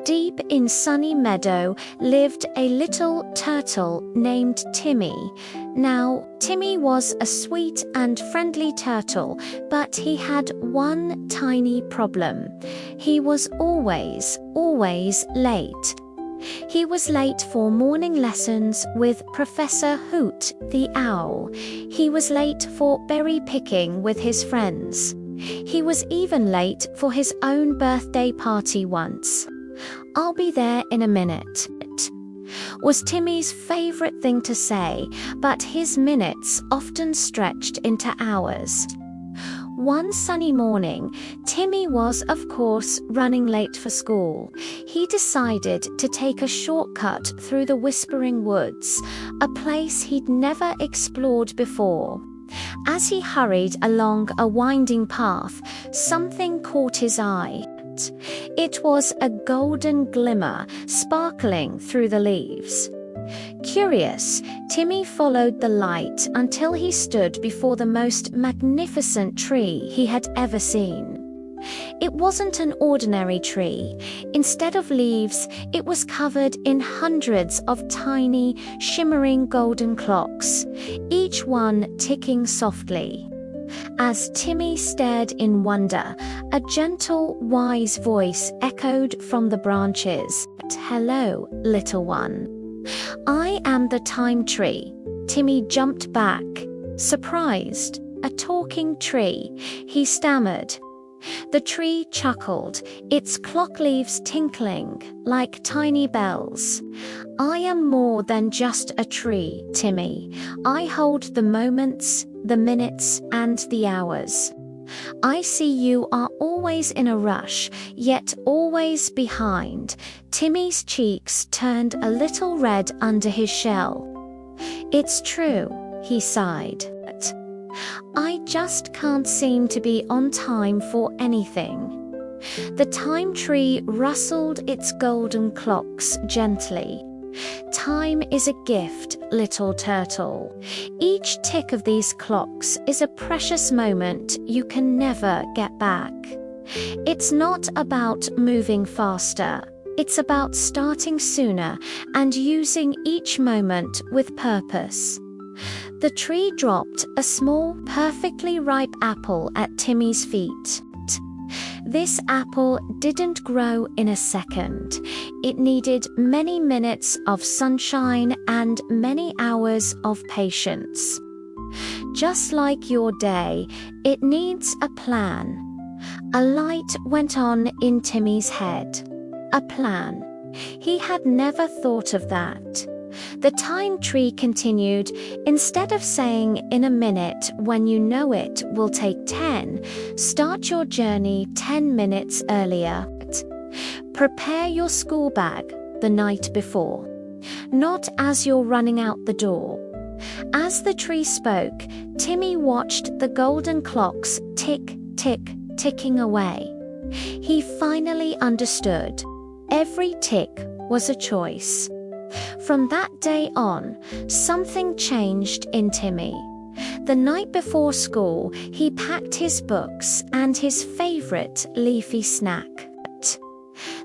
deep in Sunny Meadow lived a little turtle named Timmy. Now, Timmy was a sweet and friendly turtle, but he had one tiny problem. He was always late. He was late for morning lessons with Professor Hoot the Owl. He was late for berry picking with his friends. He was even late for his own birthday party once. "I'll be there in a minute," was Timmy's favorite thing to say, but his minutes often stretched into hours. One sunny morning, Timmy was, of course, running late for school. He decided to take a shortcut through the Whispering Woods, a place he'd never explored before. As he hurried along a winding path, something caught his eye. It was a golden glimmer sparkling through the leaves. Curious, Timmy followed the light until he stood before the most magnificent tree he had ever seen. It wasn't an ordinary tree. Instead of leaves, it was covered in hundreds of tiny, shimmering golden clocks, each one ticking softly. As Timmy stared in wonder, a gentle, wise voice echoed from the branches. "Hello, little one. I am the time tree." Timmy jumped back, surprised. "A talking tree," he stammered. The tree chuckled, its clock leaves tinkling like tiny bells. "I am more than just a tree, Timmy. I hold the moments, the minutes, and the hours. I see you are always in a rush, yet always behind." Timmy's cheeks turned a little red under his shell. "It's true," he sighed. "I just can't seem to be on time for anything." The time tree rustled its golden clocks gently. "Time is a gift, little turtle. Each tick of these clocks is a precious moment you can never get back. It's not about moving faster. It's about starting sooner and using each moment with purpose." The tree dropped a small, perfectly ripe apple at Timmy's feet. This apple didn't grow in a second. It needed many minutes of sunshine and many hours of patience. Just like your day, it needs a plan. A light went on in Timmy's head. A plan. He had never thought of that. The time tree continued, "Instead of saying in a minute when you know it will take 10, start your journey 10 minutes earlier. Prepare your school bag the night before, not as you're running out the door." As the tree spoke, Timmy watched the golden clocks tick, tick, ticking away. He finally understood. Every tick was a choice. From that day on, something changed in Timmy. The night before school, he packed his books and his favorite leafy snack.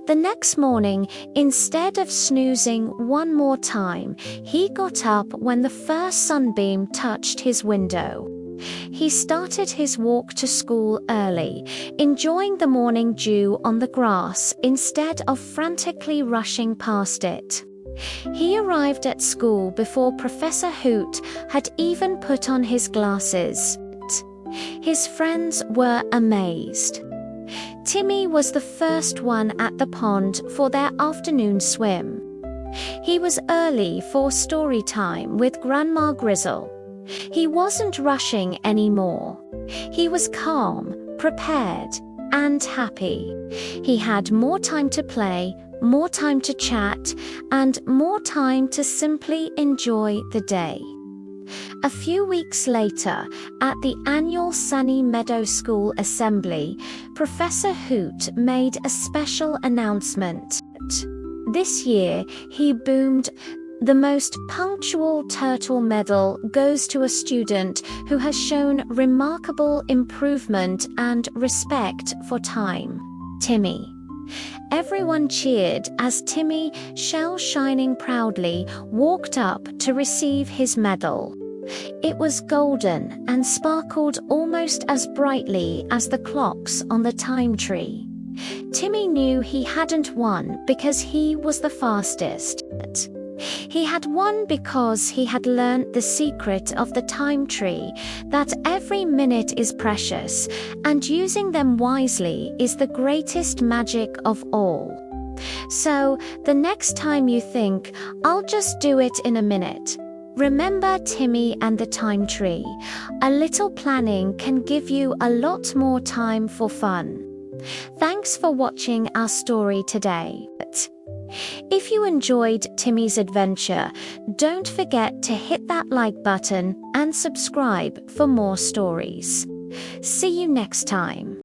The next morning, instead of snoozing one more time, he got up when the first sunbeam touched his window. He started his walk to school early, enjoying the morning dew on the grass instead of frantically rushing past it. He arrived at school before Professor Hoot had even put on his glasses. His friends were amazed. Timmy was the first one at the pond for their afternoon swim. He was early for story time with Grandma Grizzle. He wasn't rushing anymore. He was calm, prepared, and happy. He had more time to play, more time to chat, and more time to simply enjoy the day. A few weeks later, at the annual Sunny Meadow School Assembly, Professor Hoot made a special announcement. This year, he boomed, "The most punctual turtle medal goes to a student who has shown remarkable improvement and respect for time. Timmy." Everyone cheered as Timmy, shell shining proudly, walked up to receive his medal. It was golden and sparkled almost as brightly as the clocks on the time tree. Timmy knew he hadn't won because he was the fastest. He had won because he had learned the secret of the time tree, that every minute is precious, and using them wisely is the greatest magic of all. So, the next time you think, "I'll just do it in a minute," remember Timmy and the time tree. A little planning can give you a lot more time for fun. Thanks for watching our story today. If you enjoyed Timmy's adventure, don't forget to hit that like button and subscribe for more stories. See you next time.